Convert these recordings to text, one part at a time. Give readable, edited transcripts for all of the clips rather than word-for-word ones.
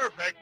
Perfect.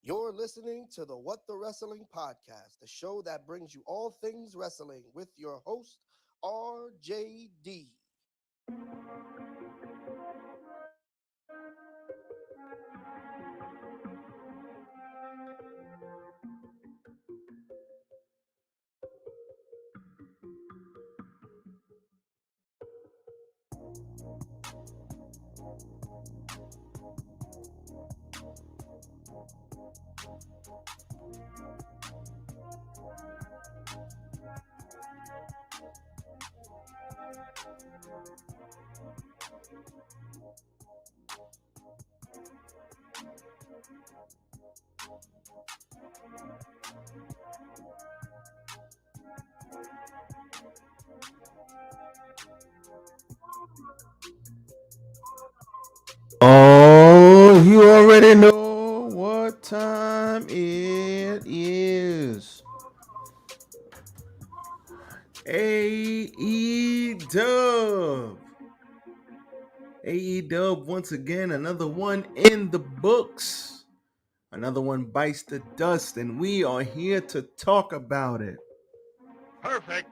You're listening to the What the Wrestling Podcast, the show that brings you all things wrestling with your host, RJD. Oh, you already know what time it is. AEW. AEW once again, another one in the books. Another one bites the dust, and we are here to talk about it. Perfect.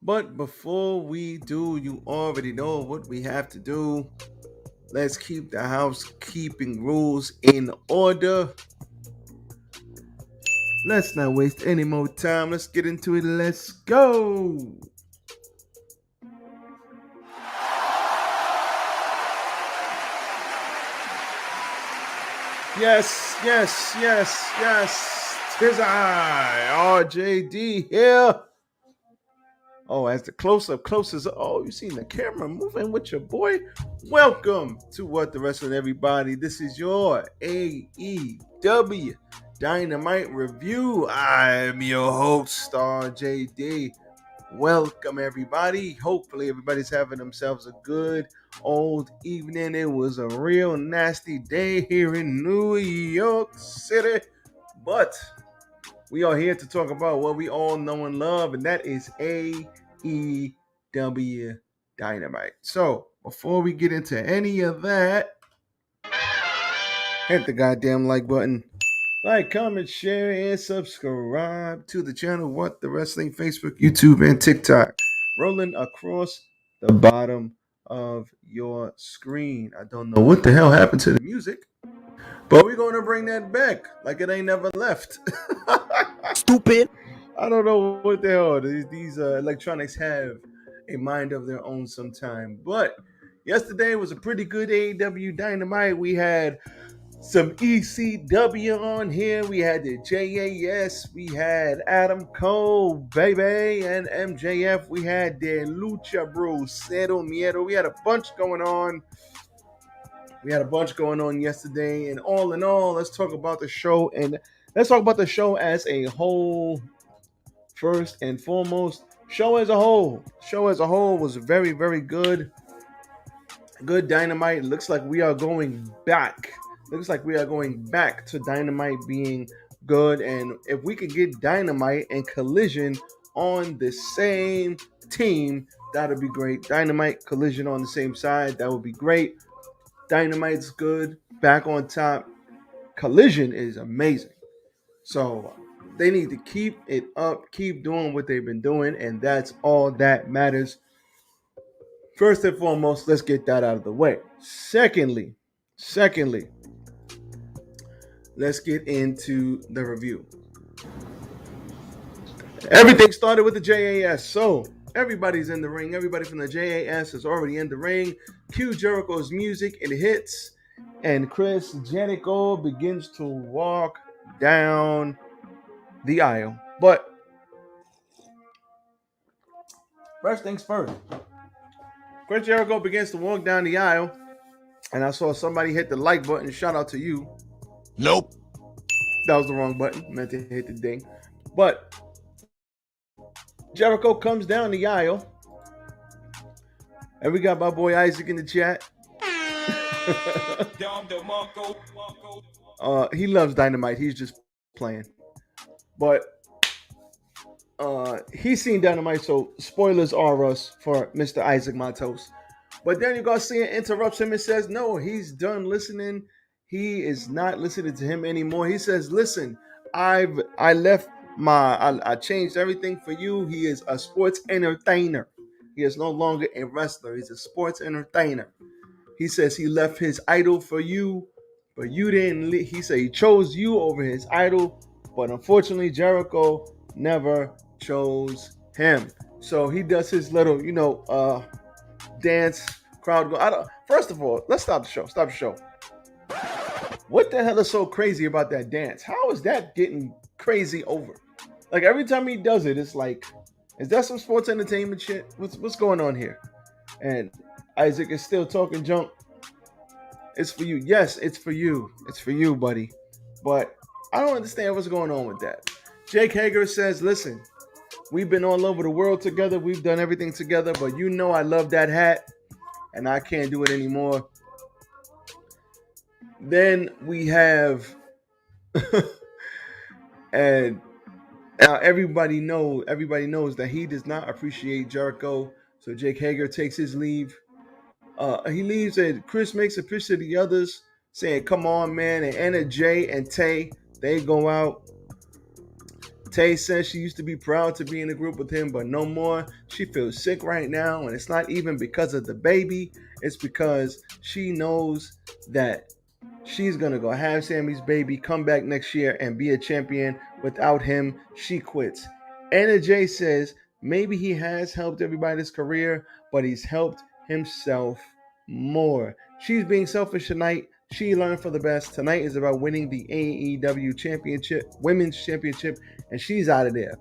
But before we do, you already know what we have to do. Let's keep the housekeeping rules in order. Let's not waste any more time. Let's get into it. Let's go. Yes. Tis I, RJD here. Oh, as the close-up closes. Oh, you seen the camera moving with your boy? Welcome to What the Wrestling, everybody. This is your AEW Dynamite Review. I'm your host, RJD. Welcome, everybody. Hopefully, everybody's having themselves a good old evening. It was a real nasty day here in New York City, but we are here to talk about what we all know and love, and that is AEW Dynamite. So, before we get into any of that, hit the goddamn like button. Like, comment, share, and subscribe to the channel What the Wrestling, Facebook, YouTube, and TikTok. Rolling across the bottom of your screen. I don't know what the hell happened to the music, but we're going to bring that back like it ain't never left. Stupid. I don't know what the hell these electronics have a mind of their own sometime. But yesterday was a pretty good AEW Dynamite. We had some ECW on here. We had the JAS. We had Adam Cole, baby, and MJF. We had the Lucha Bros, Cero Miedo. We had a bunch going on. Yesterday. And all in all, let's talk about the show. And let's talk about the show as a whole. First and foremost, show as a whole was very, very good. Good Dynamite. Looks like we are going back to Dynamite being good. And if we could get Dynamite and Collision on the same team, that would be great. Dynamite, Collision on the same side, that would be great. Dynamite's good, back on top. Collision is amazing. So they need to keep it up, keep doing what they've been doing, and that's all that matters. First and foremost, let's get that out of the way. Secondly, let's get into the review. Everything started with the JAS. So Everybody's in the ring. Everybody from the JAS is already in the ring. Cue Jericho's music. It hits. And Chris Jericho begins to walk down the aisle. But first things first. Chris Jericho begins to walk down the aisle. And I saw somebody hit the like button. Shout out to you. Nope. That was the wrong button. Meant to hit the ding. But Jericho comes down the aisle. And we got my boy Isaac in the chat. He loves Dynamite. He's just playing. But he's seen Dynamite, so spoilers are us for Mr. Isaac Matos. But Daniel Garcia interrupts him and says, no, he's done listening. He is not listening to him anymore. He says, listen, I changed everything for you. He is a sports entertainer. He is no longer a wrestler. He's a sports entertainer. He says he left his idol for you, but you didn't. He said he chose you over his idol, but unfortunately Jericho never chose him. So he does his little, dance. Crowd go. First of all, let's stop the show. Stop the show. What the hell is so crazy about that dance? How is that getting crazy over? Like every time he does it, it's like, is that some sports entertainment shit? What's going on here? And Isaac is still talking junk. It's for you. Yes, it's for you. It's for you, buddy. But I don't understand what's going on with that. Jake Hager says, listen, we've been all over the world together. We've done everything together, but I love that hat and I can't do it anymore. Then we have, and everybody knows that he does not appreciate Jericho. So Jake Hager takes his leave. He leaves and Chris makes a pitch to the others saying, come on, man. And Erna Jay and Tay, they go out. Tay says she used to be proud to be in a group with him, but no more. She feels sick right now, and it's not even because of the baby. It's because she knows that she's going to go have Sammy's baby, come back next year, and be a champion. Without him, she quits. Erna Jay says maybe he has helped everybody's career, but he's helped himself more. She's being selfish tonight. She learned for the best. Tonight is about winning the AEW championship, women's championship, and she's out of there.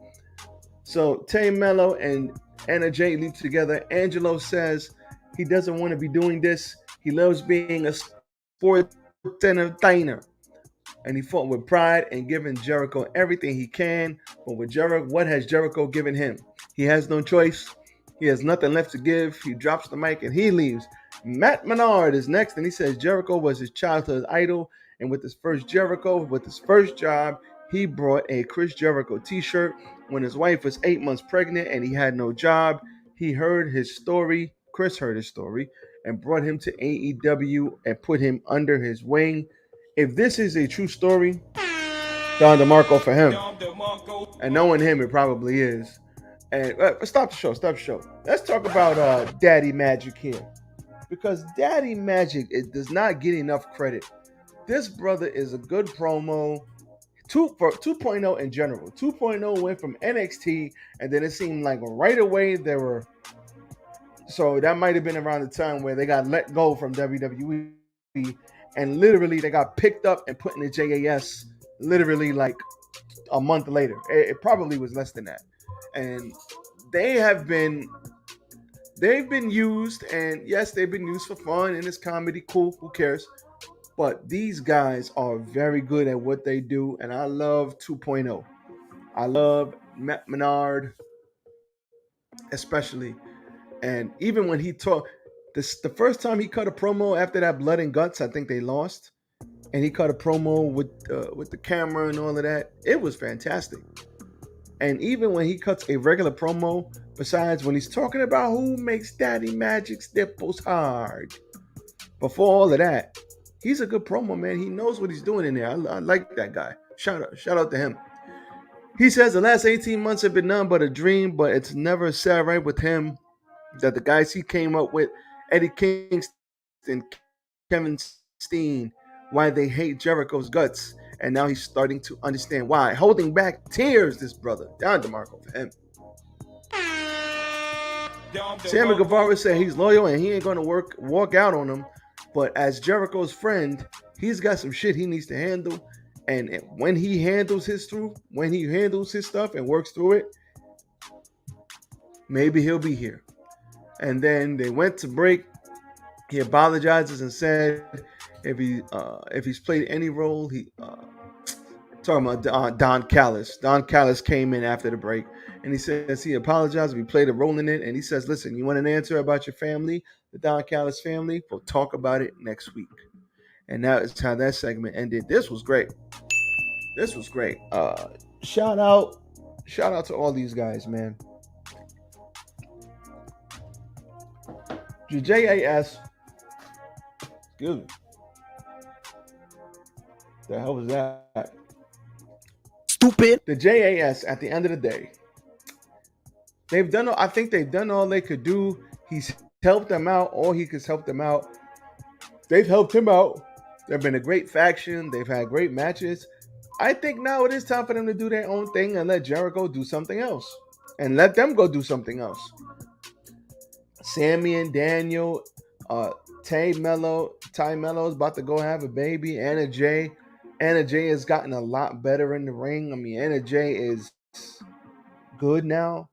So Tay Mello and Erna Jay leave together. Angelo says he doesn't want to be doing this. He loves being a sports entertainer. And he fought with pride and giving Jericho everything he can. But with Jericho, what has Jericho given him? He has no choice. He has nothing left to give. He drops the mic and he leaves. Matt Menard is next, and he says Jericho was his childhood idol. And with his first job, he brought a Chris Jericho t-shirt when his wife was 8 months pregnant and he had no job. He heard his story. Chris heard his story and brought him to AEW and put him under his wing. If this is a true story, Don DeMarco for him. And knowing him, it probably is. And stop the show. Let's talk about Daddy Magic here. Because Daddy Magic, it does not get enough credit. This brother is a good promo. 2.0 in general. 2.0 went from NXT, and then it seemed like right away there were. So that might have been around the time where they got let go from WWE, and literally they got picked up and put in the JAS literally like a month later. It probably was less than that. And they've been used, and yes, they've been used for fun and it's comedy. Cool, who cares? But these guys are very good at what they do, and I love 2.0. I love Matt Menard, especially. And even when he talked, the first time he cut a promo after that Blood and Guts, I think they lost, and he cut a promo with the camera and all of that. It was fantastic. And even when he cuts a regular promo, besides when he's talking about who makes Daddy Magic's nipples hard, before all of that, he's a good promo, man. He knows what he's doing in there. I like that guy. Shout out to him. He says the last 18 months have been none but a dream, but it's never sat right with him that the guys he came up with, Eddie Kingston, Kevin Steen, why they hate Jericho's guts. And now he's starting to understand why. Holding back tears, this brother. Don DeMarco for him. Sammy Guevara said he's loyal and he ain't going to walk out on him. But as Jericho's friend, he's got some shit he needs to handle. And when he handles his stuff and works through it, maybe he'll be here. And then they went to break. He apologizes and said if he's played any role, talking about Don Callis. Don Callis came in after the break, and he says he apologized if he played a role in it. And he says, "Listen, you want an answer about your family, the Don Callis family? We'll talk about it next week." And that is how that segment ended. This was great. Shout out to all these guys, man. The JAS. Excuse me. The hell was that? Stupid. The JAS, at the end of the day, I think they've done all they could do. He's helped them out. All he could help them out. They've helped him out. They've been a great faction. They've had great matches. I think now it is time for them to do their own thing and let Jericho do something else. And let them go do something else. Sammy and Daniel, Ty Mello is about to go have a baby. Erna Jay has gotten a lot better in the ring. I mean, Erna Jay is good now.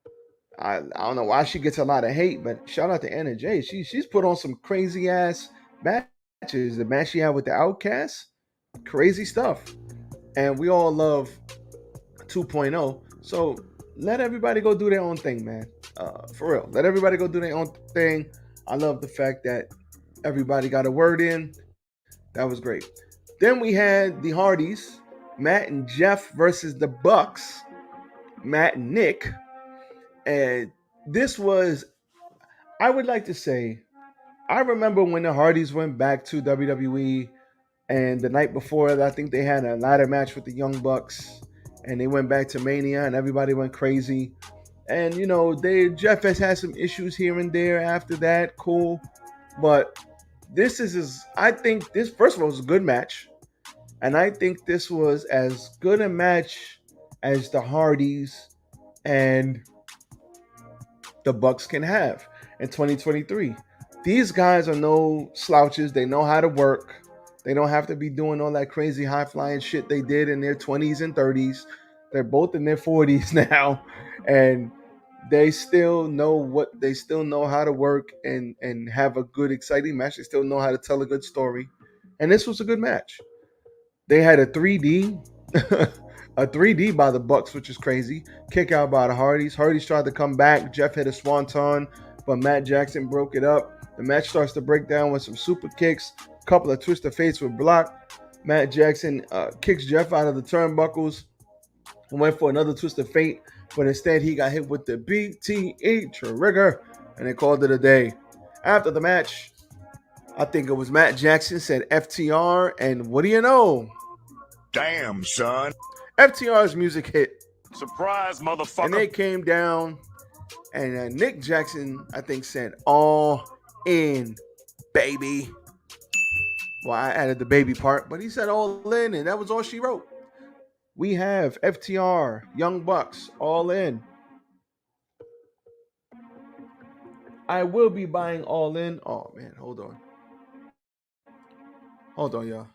I don't know why she gets a lot of hate, but shout out to Erna Jay. She's put on some crazy ass matches. The match she had with the Outcasts, crazy stuff. And we all love 2.0. So let everybody go do their own thing, man. For real. Let everybody go do their own thing. I love the fact that everybody got a word in. That was great. Then we had the Hardys, Matt and Jeff versus the Bucks, Matt and Nick. And this was, I would like to say, I remember when the Hardys went back to WWE, and the night before, I think they had a ladder match with the Young Bucks, and they went back to Mania, and everybody went crazy. And, you know, Jeff has had some issues here and there after that. Cool. But I think this, first of all, was a good match. And I think this was as good a match as the Hardys and the Bucks can have in 2023. These guys are no slouches. They know how to work. They don't have to be doing all that crazy high-flying shit they did in their 20s and 30s. They're both in their 40s now. And they still know how to work and have a good, exciting match. They still know how to tell a good story. And this was a good match. They had a 3D, a 3D by the Bucks, which is crazy. Kick out by the Hardys. Hardys tried to come back. Jeff hit a swanton, but Matt Jackson broke it up. The match starts to break down with some super kicks, a couple of twist of fates with block. Matt Jackson kicks Jeff out of the turnbuckles and went for another twist of fate, but instead he got hit with the BTE trigger, and they called it a day. After the match, I think it was Matt Jackson said FTR, and what do you know? Damn, son. FTR's music hit. Surprise, motherfucker. And they came down, and Nick Jackson, I think, said, "All in, baby." Well, I added the baby part, but he said all in, and that was all she wrote. We have FTR, Young Bucks, all in. I will be buying all in. Oh, man, hold on. Hold on, y'all.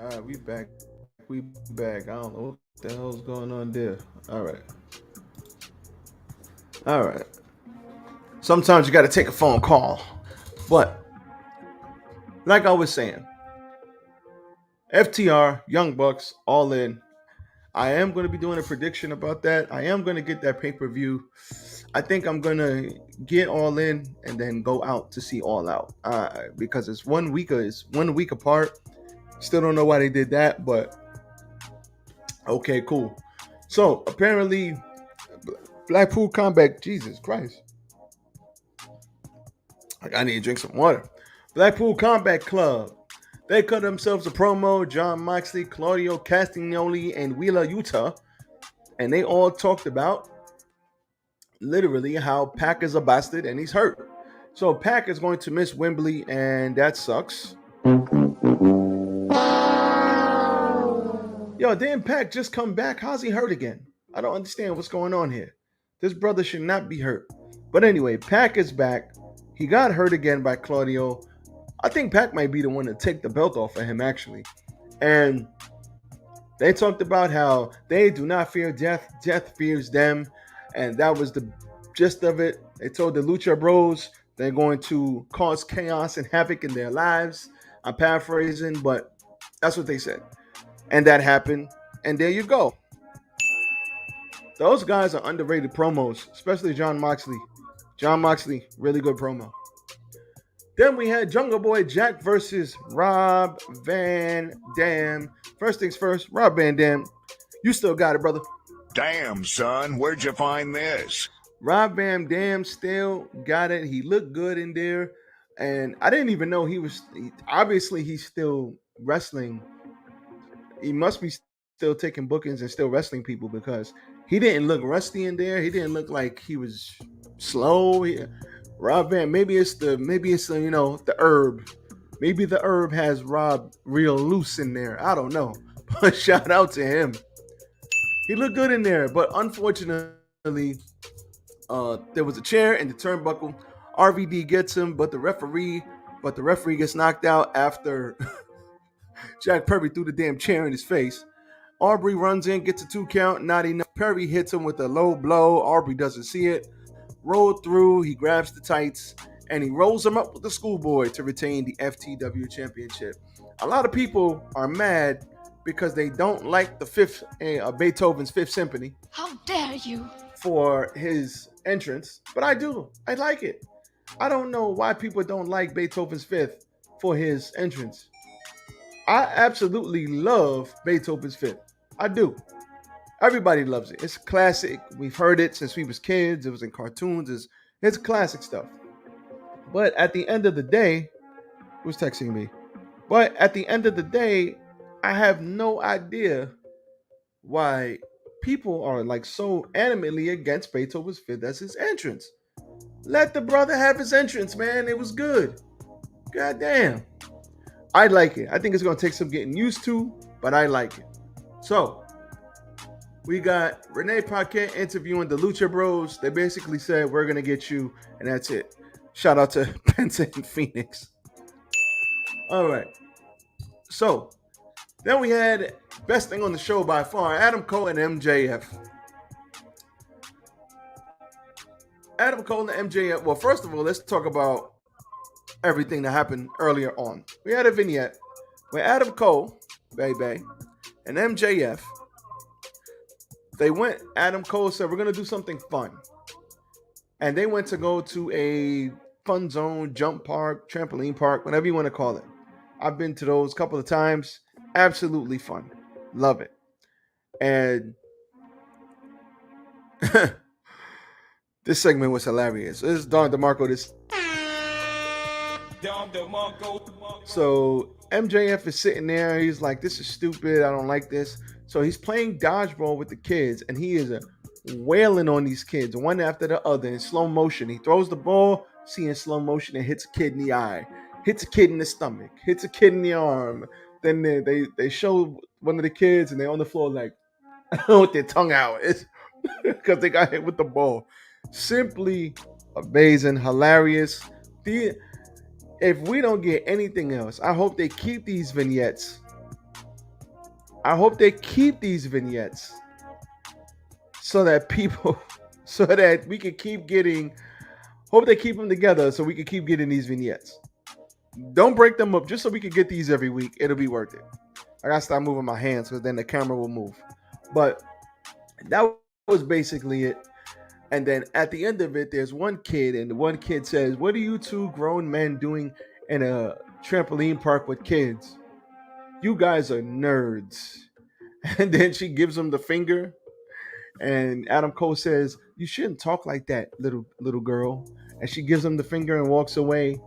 All right, we back. We back. I don't know what the hell's going on there. All right. All right. Sometimes you got to take a phone call. But, like I was saying, FTR, Young Bucks, All In. I am going to be doing a prediction about that. I am going to get that pay-per-view. I think I'm going to get All In and then go out to see All Out. Because it's 1 week apart. Still don't know why they did that, but okay, cool. So apparently, Blackpool Combat, Jesus Christ, I need to drink some water. Blackpool Combat Club, they cut themselves a promo. John Moxley, Claudio Castagnoli, and Wheeler Yuta, and they all talked about literally how Pac is a bastard and he's hurt. So Pac is going to miss Wembley, and that sucks. Yo, didn't Pac just come back? How's he hurt again? I don't understand what's going on here. This brother should not be hurt. But anyway, Pac is back. He got hurt again by Claudio. I think Pac might be the one to take the belt off of him, actually. And they talked about how they do not fear death. Death fears them. And that was the gist of it. They told the Lucha Bros they're going to cause chaos and havoc in their lives. I'm paraphrasing, but that's what they said. And that happened. And there you go. Those guys are underrated promos, especially John Moxley. John Moxley, really good promo. Then we had Jungle Boy Jack versus Rob Van Dam. First things first, Rob Van Dam, you still got it, brother. Damn, son, where'd you find this? Rob Van Dam still got it. He looked good in there. And I didn't even know obviously he's still wrestling. He must be still taking bookings and still wrestling people because he didn't look rusty in there. He didn't look like he was slow. Rob Van, maybe it's the herb. Maybe the herb has Rob real loose in there. I don't know. But shout out to him. He looked good in there, but unfortunately, there was a chair in the turnbuckle. RVD gets him, but the referee gets knocked out after Jack Perry threw the damn chair in his face. Aubrey runs in, gets a 2 count, not enough. Perry hits him with a low blow. Aubrey doesn't see it. Rolled through, he grabs the tights, and he rolls him up with the schoolboy to retain the FTW championship. A lot of people are mad because they don't like the Beethoven's Fifth Symphony. How dare you? For his entrance, but I do. I like it. I don't know why people don't like Beethoven's Fifth for his entrance. I absolutely love Beethoven's Fifth. I do. Everybody loves it. It's classic. We've heard it since we was kids. It was in cartoons. It's classic stuff. But at the end of the day, who's texting me? But at the end of the day, I have no idea why people are like so animately against Beethoven's Fifth as his entrance. Let the brother have his entrance, man. It was good. God damn. I like it. I think it's going to take some getting used to, but I like it. So, we got Renee Paquette interviewing the Lucha Bros. They basically said, we're going to get you, and that's it. Shout out to Penta and Phoenix. All right. So, then we had best thing on the show by far, Adam Cole and MJF. Adam Cole and MJF. Well, first of all, let's talk about everything that happened earlier on. We had a vignette where Adam Cole, baby, and MJF, Adam Cole said, we're going to do something fun. And they went to go to a fun zone, jump park, trampoline park, whatever you want to call it. I've been to those a couple of times. Absolutely fun. Love it. And this segment was hilarious. This is Don DeMarco. So MJF is sitting there. He's like, this is stupid. I don't like this. So he's playing dodgeball with the kids, and he is wailing on these kids, one after the other in slow motion. He throws the ball, see in slow motion, and hits a kid in the eye, hits a kid in the stomach, hits a kid in the arm. Then they show one of the kids, and they're on the floor like with their tongue out because they got hit with the ball. Simply amazing, hilarious. If we don't get anything else, I hope they keep these vignettes. So that we can keep getting, hope they keep them together so we can keep getting these vignettes. Don't break them up just so we can get these every week. It'll be worth it. I gotta stop moving my hands because then the camera will move. But that was basically it. And then at the end of it, there's one kid, and the one kid says, what are you two grown men doing in a trampoline park with kids? You guys are nerds. And then she gives him the finger. And Adam Cole says, you shouldn't talk like that, little girl. And she gives him the finger and walks away.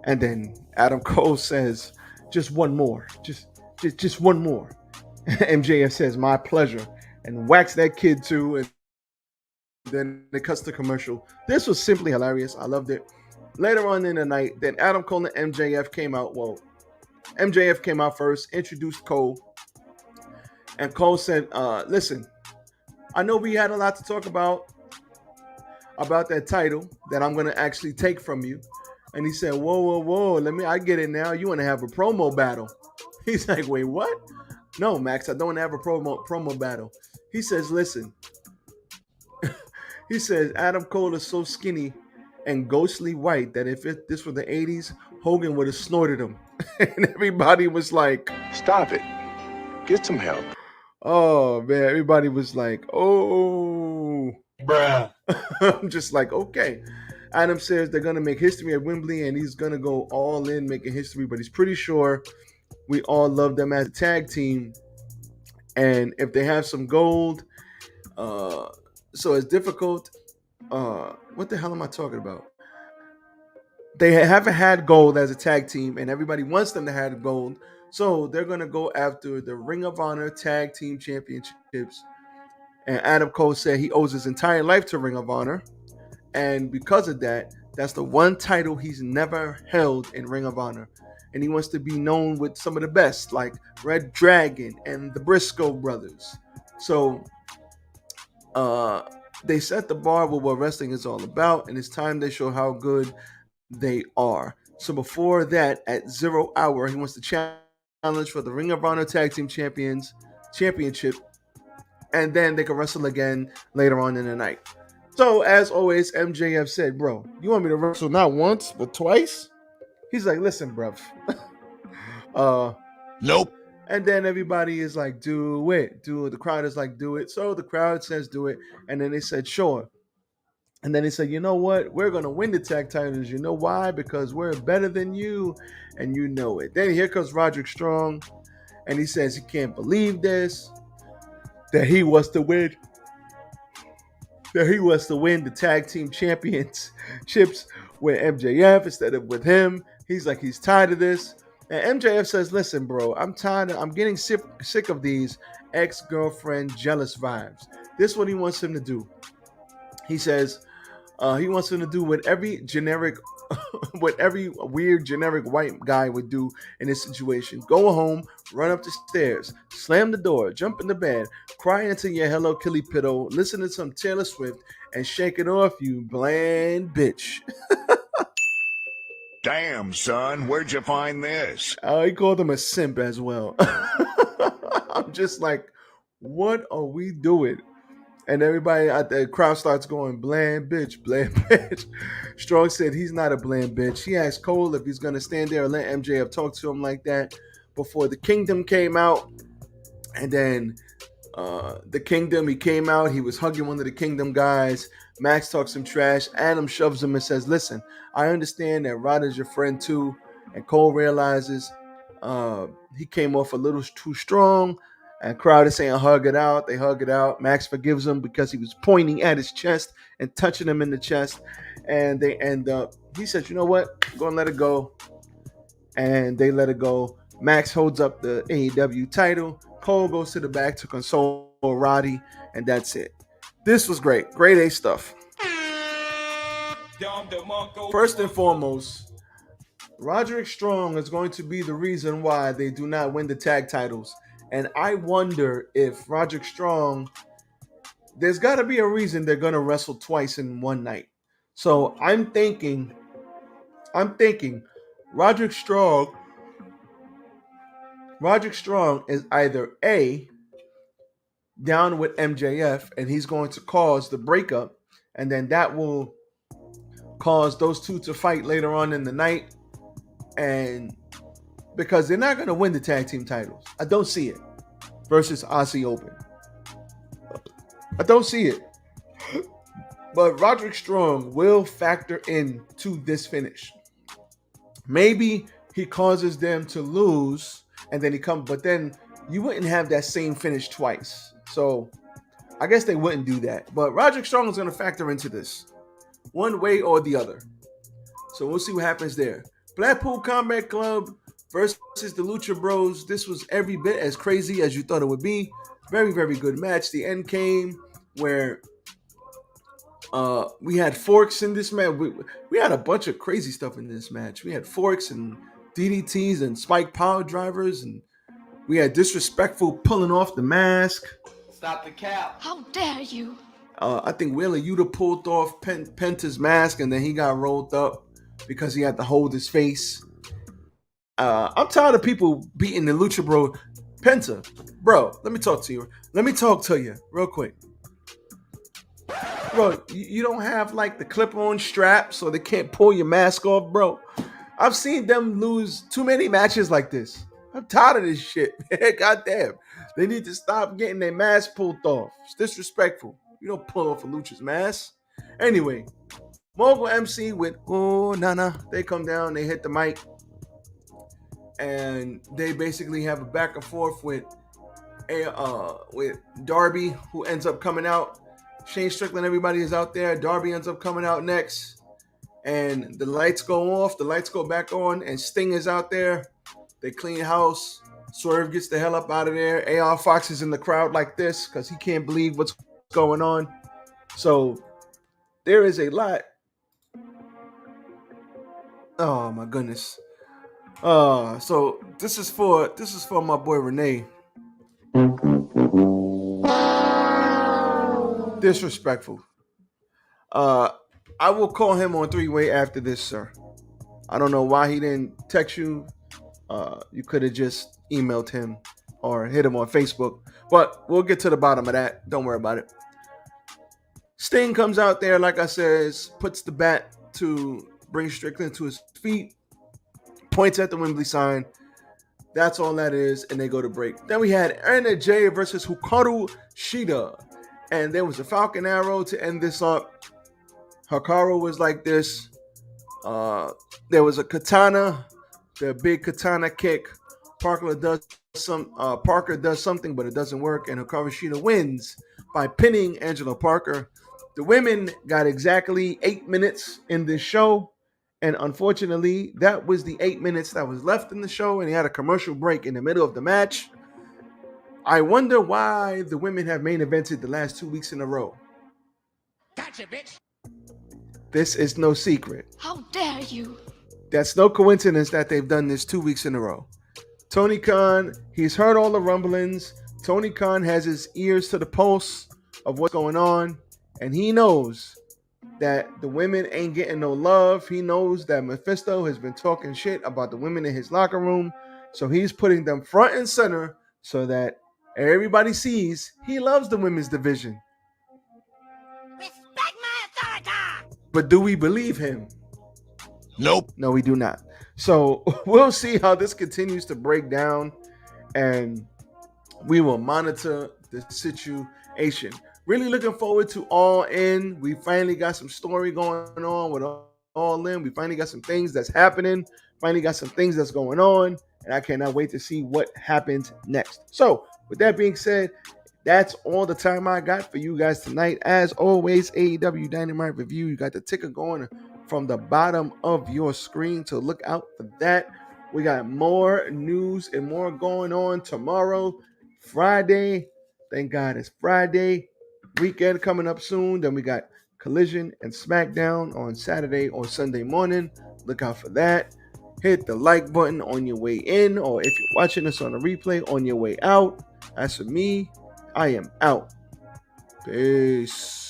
And then Adam Cole says, just one more. Just one more. MJF says, my pleasure. And whacks that kid too. And then it cuts to commercial. This was simply hilarious. I loved it. Later on in the night, then Adam Cole and MJF came out. Well, MJF came out first, introduced Cole. And Cole said, listen, I know we had a lot to talk about that title that I'm going to actually take from you. And he said, whoa, I get it now. You want to have a promo battle. He's like, wait, what? No, Max, I don't want to have a promo battle. He says, listen. He says, Adam Cole is so skinny and ghostly white that if this were the 80s, Hogan would have snorted him. And everybody was like, Stop it. Get some help. Oh, man. Everybody was like, oh. Bruh. I'm just like, okay. Adam says they're going to make history at Wembley, and he's going to go all in making history, but he's pretty sure we all love them as a tag team. And if they have some gold, so it's difficult what the hell am I talking about? They haven't had gold as a tag team, and everybody wants them to have gold. So they're gonna go after the Ring of Honor Tag Team Championships. And Adam Cole said he owes his entire life to Ring of Honor, and because of that, that's the one title he's never held in Ring of Honor. And he wants to be known with some of the best, like Red Dragon and the Briscoe brothers. So they set the bar with what wrestling is all about, and it's time they show how good they are. So before that, at 0 hour, he wants to challenge for the Ring of Honor Tag Team Championship, and then they can wrestle again later on in the night. So as always, MJF said, "Bro, you want me to wrestle not once but twice?" He's like, "Listen, bruv." Nope. And then everybody is like, "Do it, do it." The crowd is like, "Do it." So the crowd says, "Do it," and then they said, "Sure." And then he said, "You know what? We're going to win the tag titles. You know why? Because we're better than you, and you know it." Then here comes Roderick Strong, and he says he can't believe this, that he was to win. That he was to win the tag team championships with MJF instead of with him. He's like, he's tired of this. And MJF says, "Listen, bro, I'm getting sick of these ex-girlfriend jealous vibes." This is what he wants him to do. He says, he wants him to do what every weird generic white guy would do in this situation. Go home, run up the stairs, slam the door, jump in the bed, cry into your Hello Kitty pillow, listen to some Taylor Swift, and shake it off, you bland bitch. Damn, son, where'd you find this? He called him a simp as well. I'm just like, what are we doing? And everybody at the crowd starts going, "Bland bitch, bland bitch." Strong said he's not a bland bitch. He asked Cole if he's going to stand there and let MJF talk to him like that before the Kingdom came out. And then the Kingdom, he came out. He was hugging one of the Kingdom guys. Max talks some trash. Adam shoves him and says, "Listen, I understand that Rod is your friend too." And Cole realizes he came off a little too strong. And crowd is saying, "Hug it out." They hug it out. Max forgives him because he was pointing at his chest and touching him in the chest. And they end up, he said, "You know what? I'm going to let it go." And they let it go. Max holds up the AEW title. Cole goes to the back to console Roddy. And that's it. This was great. Grade A stuff. First and foremost, Roderick Strong is going to be the reason why they do not win the tag titles. And I wonder if Roderick Strong, there's got to be a reason they're going to wrestle twice in one night. So I'm thinking Roderick Strong is either A, down with MJF, and he's going to cause the breakup, and then that will cause those two to fight later on in the night. And because they're not going to win the tag team titles. I don't see it. Versus Aussie Open. I don't see it. But Roderick Strong will factor into this finish. Maybe he causes them to lose and then he comes, but then you wouldn't have that same finish twice. So I guess they wouldn't do that. But Roderick Strong is going to factor into this one way or the other. So we'll see what happens there. Blackpool Combat Club versus the Lucha Bros. This was every bit as crazy as you thought it would be. Very, very good match. The end came where we had forks in this match. We had a bunch of crazy stuff in this match. We had forks and DDTs and spike power drivers, and we had Disrespectful pulling off the mask. Stop the cap. How dare you? I think Wheeler Yuta pulled off Penta's mask, and then he got rolled up because he had to hold his face. I'm tired of people beating the Lucha Bro. Penta, bro, let me talk to you. Let me talk to you real quick. Bro, you don't have like the clip-on strap so they can't pull your mask off, bro. I've seen them lose too many matches like this. I'm tired of this shit, man. Goddamn. They need to stop getting their mask pulled off. It's disrespectful. You don't pull off a Lucha's mask. Anyway, Mogul MC with Oh Nana. They come down, they hit the mic, and they basically have a back and forth with Darby, who ends up coming out. Shane Strickland, everybody is out there. Darby ends up coming out next. And the lights go off, the lights go back on, and Sting is out there. They clean house. Swerve gets the hell up out of there. AR Fox is in the crowd like this because he can't believe what's going on. So there is a lot. Oh my goodness. So this is for my boy Renee. Disrespectful. I will call him on three-way after this, sir. I don't know why he didn't text you. You could have just emailed him or hit him on Facebook. But we'll get to the bottom of that. Don't worry about it. Sting comes out there, like I says, puts the bat to bring Strickland to his feet, points at the Wembley sign. That's all that is, and they go to break. Then we had Erna Jay versus Hukaru Shida. And there was a Falcon Arrow to end this up. Hukaru was like this. There was a katana, the big katana kick. Parker does something, but it doesn't work, and Hukaru Shida wins by pinning Angelo Parker. The women got exactly 8 minutes in this show, and unfortunately, that was the 8 minutes that was left in the show, and he had a commercial break in the middle of the match. I wonder why the women have main evented the last 2 weeks in a row. Gotcha, bitch. This is no secret. How dare you? That's no coincidence that they've done this 2 weeks in a row. Tony Khan, he's heard all the rumblings. Tony Khan has his ears to the pulse of what's going on, and he knows that the women ain't getting no love. He knows that Mephisto has been talking shit about the women in his locker room, so he's putting them front and center so that everybody sees he loves the women's division. Respect my authority. But do we believe him? Nope. No, we do not. So we'll see how this continues to break down, and we will monitor the situation. Really looking forward to All In. We finally got some story going on with All In. We finally got some things that's happening. Finally got some things that's going on, and I cannot wait to see what happens next. So with that being said, that's all the time I got for you guys tonight. As always, AEW Dynamite Review. You got the ticker going from the bottom of your screen, so look out for that. We got more news and more going on tomorrow, Friday. Thank God it's Friday. Weekend coming up soon. Then we got Collision and SmackDown on Saturday or Sunday morning. Look out for that. Hit the like button on your way in, or if you're watching us on a replay on your way out. As for me, I am out. Peace.